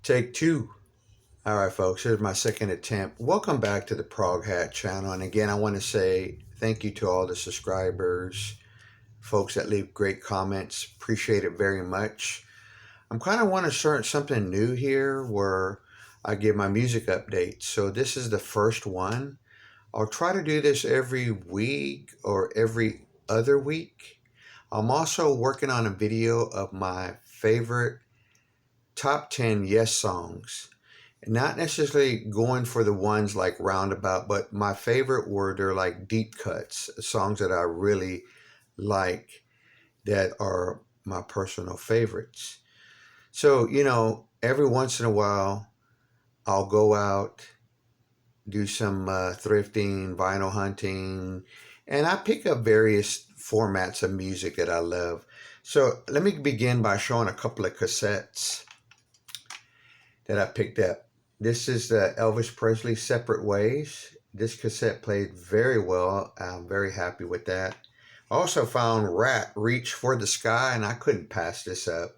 Take two. All right, folks, here's my second attempt. Welcome back to the Prog Hat channel. And again, I want to say thank you to all the subscribers, folks that leave great comments. Appreciate it very much. I'm kind of want to start something new here where I give my music updates. So this is the first one. I'll try to do this every week or every other week. I'm also working on a video of my favorite top 10 Yes songs. Not necessarily going for the ones like Roundabout, but my favorite were they're like deep cuts, songs that I really like that are my personal favorites. So, every once in a while, I'll go out, do some thrifting, vinyl hunting, and I pick up various formats of music that I love. So let me begin by showing a couple of cassettes that I picked up. This is the Elvis Presley Separate Ways. This cassette played very well. I'm very happy with that. I also found Rat Reach for the Sky, and I couldn't pass this up.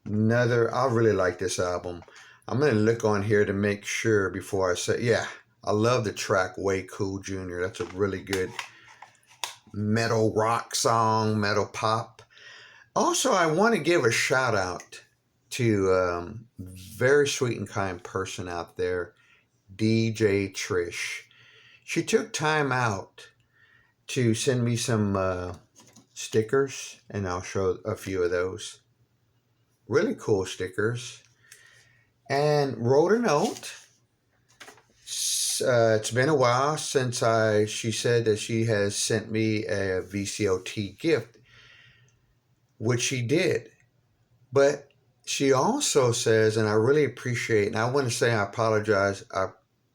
I really like this album. I'm going to look on here to make sure before I say, yeah, I love the track Way Cool Jr. That's a really good metal rock song, metal pop. Also, I want to give a shout out to very sweet and kind person out there, DJ Trish. She took time out to send me some stickers, and I'll show a few of those. Really cool stickers. And wrote a note. It's been a while since she said that she has sent me a VCOT gift, which she did. But she also says, and I really appreciate, and I want to say I apologize,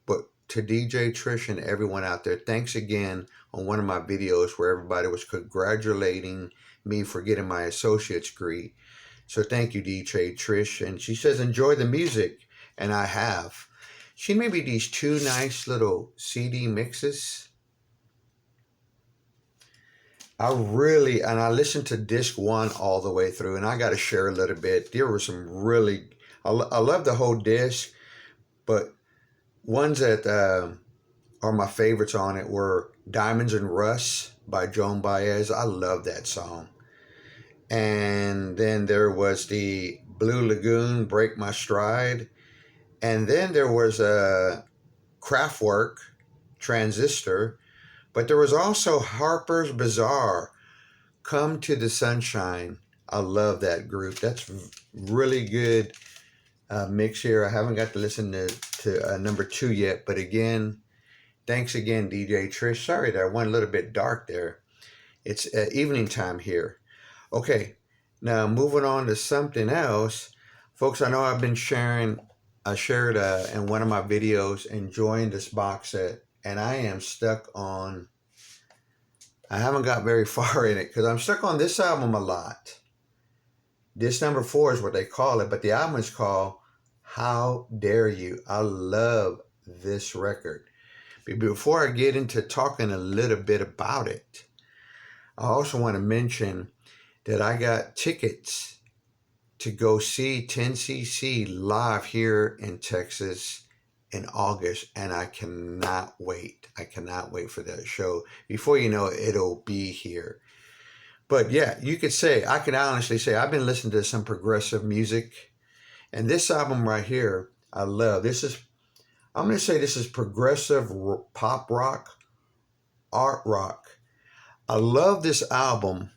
but to DJ Trish and everyone out there, thanks again on one of my videos where everybody was congratulating me for getting my associate's degree. So thank you, DJ Trish. And she says, enjoy the music. And I have. She made me these two nice little CD mixes. I listened to disc one all the way through, and I got to share a little bit. There were some I love the whole disc, but ones that are my favorites on it were Diamonds and Rust by Joan Baez. I love that song. And then there was the Blue Lagoon, Break My Stride. And then there was a Kraftwerk, Transistor. But there was also Harper's Bazaar, Come to the Sunshine. I love that group. That's really good mix here. I haven't got to listen to number 2 yet. But again, thanks again, DJ Trish. Sorry that I went a little bit dark there. It's evening time here. Okay, now moving on to something else. Folks, I know I've been I shared in one of my videos enjoying this box set. And I am stuck on, I haven't got very far in it because I'm stuck on this album a lot. This number 4 is what they call it, but the album is called How Dare You. I love this record. But before I get into talking a little bit about it, I also want to mention that I got tickets to go see 10cc live here in Texas in August, and I cannot wait. I cannot wait for that show. Before you know it, it'll be here. But yeah, I can honestly say I've been listening to some progressive music, and this album right here, I love. I'm going to say this is progressive pop rock, art rock. I love this album,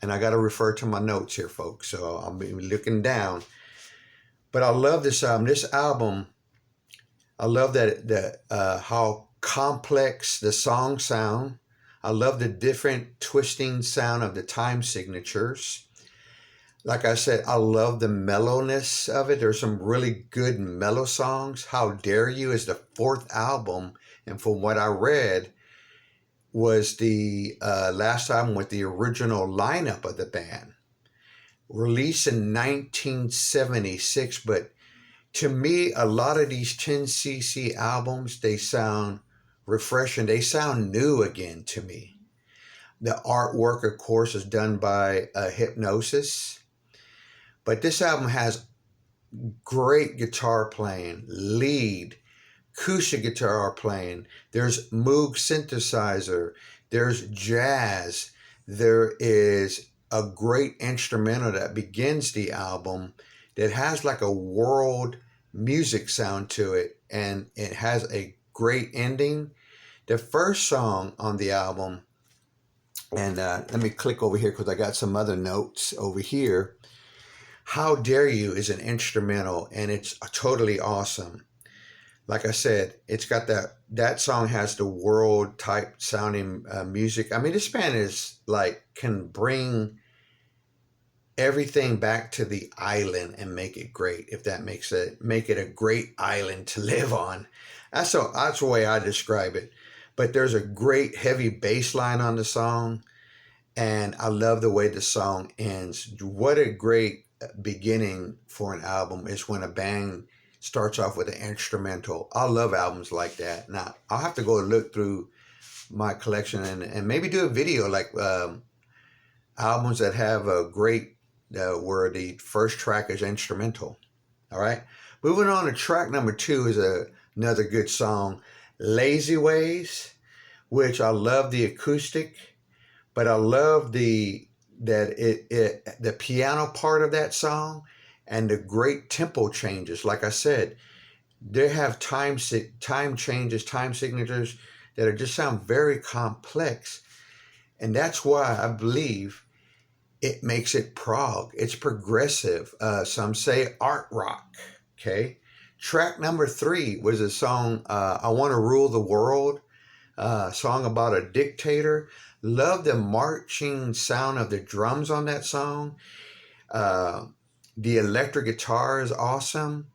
and I got to refer to my notes here, folks, so I'll be looking down. But I love this album. This album, I love that how complex the songs sound. I love the different twisting sound of the time signatures. Like I said, I love the mellowness of it. There's some really good mellow songs. How Dare You is the 4th album, and from what I read, was the last album with the original lineup of the band. Released in 1976, but to me, a lot of these 10cc albums, they sound refreshing. They sound new again to me. The artwork, of course, is done by Hypnosis. But this album has great guitar playing, lead, acoustic guitar playing. There's Moog synthesizer. There's jazz. There is a great instrumental that begins the album that has like a world music sound to it, and it has a great ending. The first song on the album, and let me click over here because I got some other notes over here. How Dare You is an instrumental, and it's totally awesome. Like I said, it's got that song has the world type sounding music. I mean, this band is like can bring everything back to the island and make it great. If that make it a great island to live on. That's the way I describe it. But there's a great heavy bass line on the song, and I love the way the song ends. What a great beginning for an album is when a band starts off with an instrumental. I love albums like that. Now, I'll have to go look through my collection and maybe do a video like albums that have a great, where the first track is instrumental. All right. Moving on to track number 2 is another good song, Lazy Ways, which I love the acoustic, but I love the piano part of that song and the great tempo changes. Like I said, they have time changes, time signatures that are just sound very complex, and that's why I believe it makes it prog. It's progressive. Some say art rock. Okay. Track number 3 was a song, I Want to Rule the World, song about a dictator. Love the marching sound of the drums on that song. The electric guitar is awesome.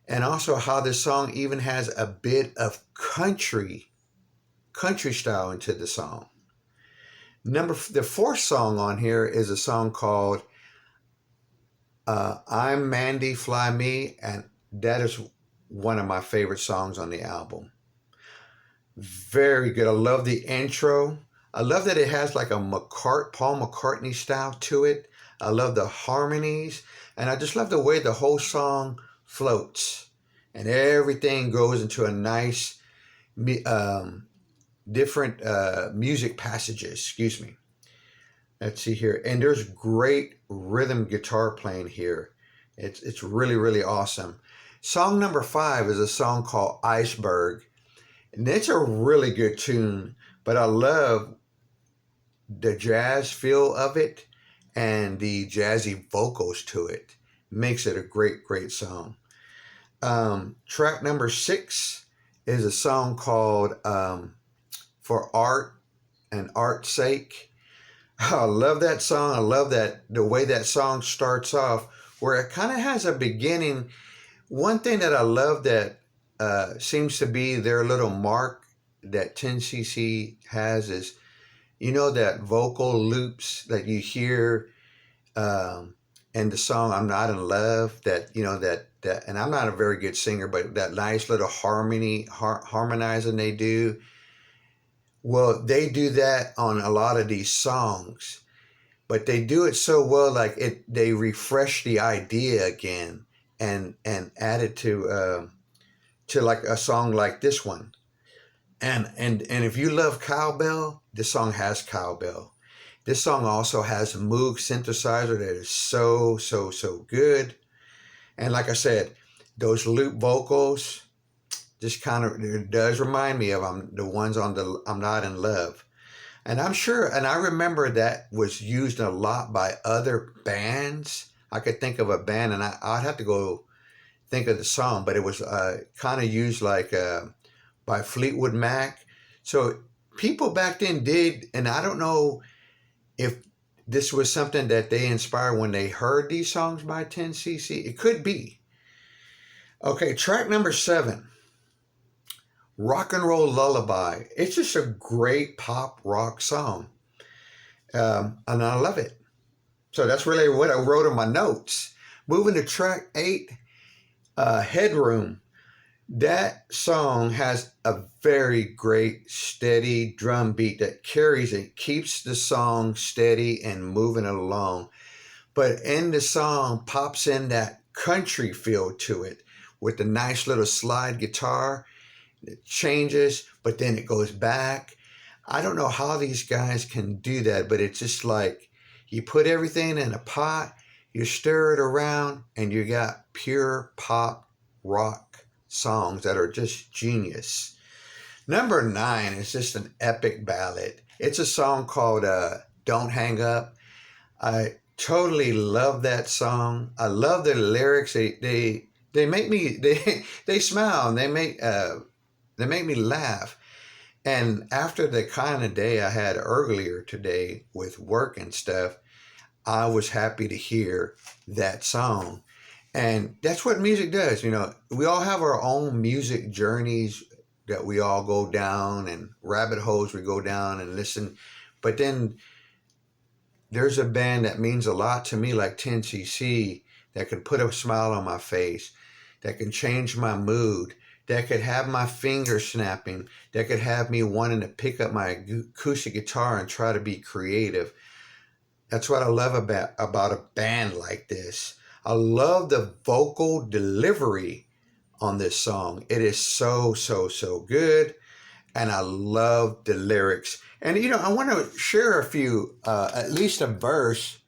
And also how this song even has a bit of country style into the song. The 4th song on here is a song called I'm Mandy, Fly Me, and that is one of my favorite songs on the album. Very good. I love the intro. I love that it has like a Paul McCartney style to it. I love the harmonies, and I just love the way the whole song floats, and everything goes into a nice, different music passages. Excuse me. Let's see here, and there's great rhythm guitar playing here. It's really, really awesome. Song number 5 is a song called Iceberg, and it's a really good tune, but I love the jazz feel of it and the jazzy vocals to it. Makes it a great, great song. Track number 6 is a song called For Art and Art's Sake. I love that song. I love that the way that song starts off, where it kind of has a beginning. One thing that I love that seems to be their little mark that 10cc has is, that vocal loops that you hear in the song I'm Not in Love, that, and I'm not a very good singer, but that nice little harmonizing they do. Well, they do that on a lot of these songs, but they do it so well, like they refresh the idea again and add it to like a song like this one. And if you love cowbell, this song has cowbell. This song also has a Moog synthesizer that is so, so, so good. And like I said, those loop vocals just kind of, it does remind me of the ones on the I'm Not in Love. And I'm sure, and I remember that was used a lot by other bands. I could think of a band, and I'd have to go think of the song, but it was kind of used like by Fleetwood Mac. So people back then did, and I don't know if this was something that they inspired when they heard these songs by 10cc. It could be. Okay, track number 7. Rock and Roll Lullaby. It's just a great pop rock song. And I love it. So that's really what I wrote in my notes. Moving to track 8, Headroom. That song has a very great steady drum beat that carries it, keeps the song steady and moving it along. But in the song pops in that country feel to it with the nice little slide guitar. It changes, but then it goes back. I don't know how these guys can do that, but it's just like you put everything in a pot, you stir it around, and you got pure pop rock songs that are just genius. Number 9 is just an epic ballad. It's a song called Don't Hang Up. I totally love that song. I love the lyrics. They make me they smile and they make me laugh. And after the kind of day I had earlier today with work and stuff, I was happy to hear that song. And that's what music does. You know, we all have our own music journeys that we all go down and rabbit holes we go down and listen. But then there's a band that means a lot to me, like 10cc, that can put a smile on my face, that can change my mood, that could have my fingers snapping, that could have me wanting to pick up my acoustic guitar and try to be creative. That's what I love about a band like this. I love the vocal delivery on this song. It is so, so, so good. And I love the lyrics. And, you know, I want to share a few, at least a verse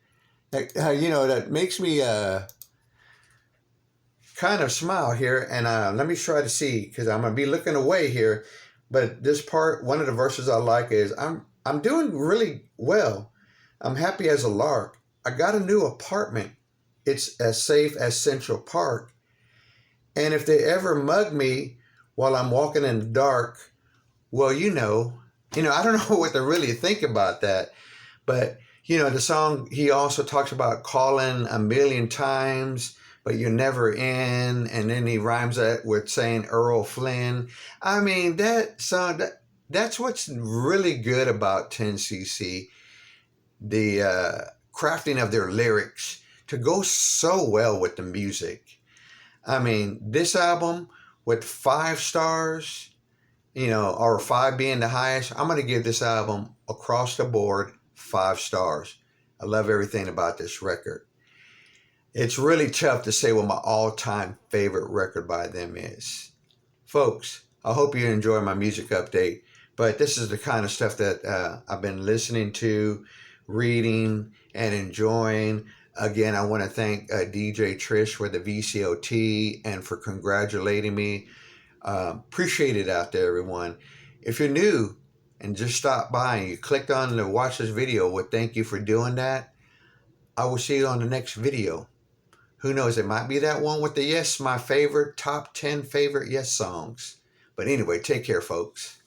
that, that makes me kind of smile here. And let me try to see, because I'm going to be looking away here. But this part, one of the verses I like is, I'm doing really well. I'm happy as a lark. I got a new apartment. It's as safe as Central Park. And if they ever mug me while I'm walking in the dark, well, I don't know what to really think about that. But, the song, he also talks about calling a million times, but you're never in. And then he rhymes that with saying Earl Flynn. I mean, that song, that's what's really good about 10cc. The crafting of their lyrics to go so well with the music. I mean, this album with 5 stars, or 5 being the highest, I'm going to give this album across the board 5 stars. I love everything about this record. It's really tough to say what my all-time favorite record by them is. Folks, I hope you enjoy my music update, but this is the kind of stuff that I've been listening to, reading, and enjoying. Again, I want to thank DJ Trish for the VCOT and for congratulating me. Appreciate it out there, everyone. If you're new and just stopped by and you clicked on to watch this video, well, thank you for doing that. I will see you on the next video. Who knows, it might be that one with the Yes, my favorite, top 10 favorite Yes songs. But anyway, take care, folks.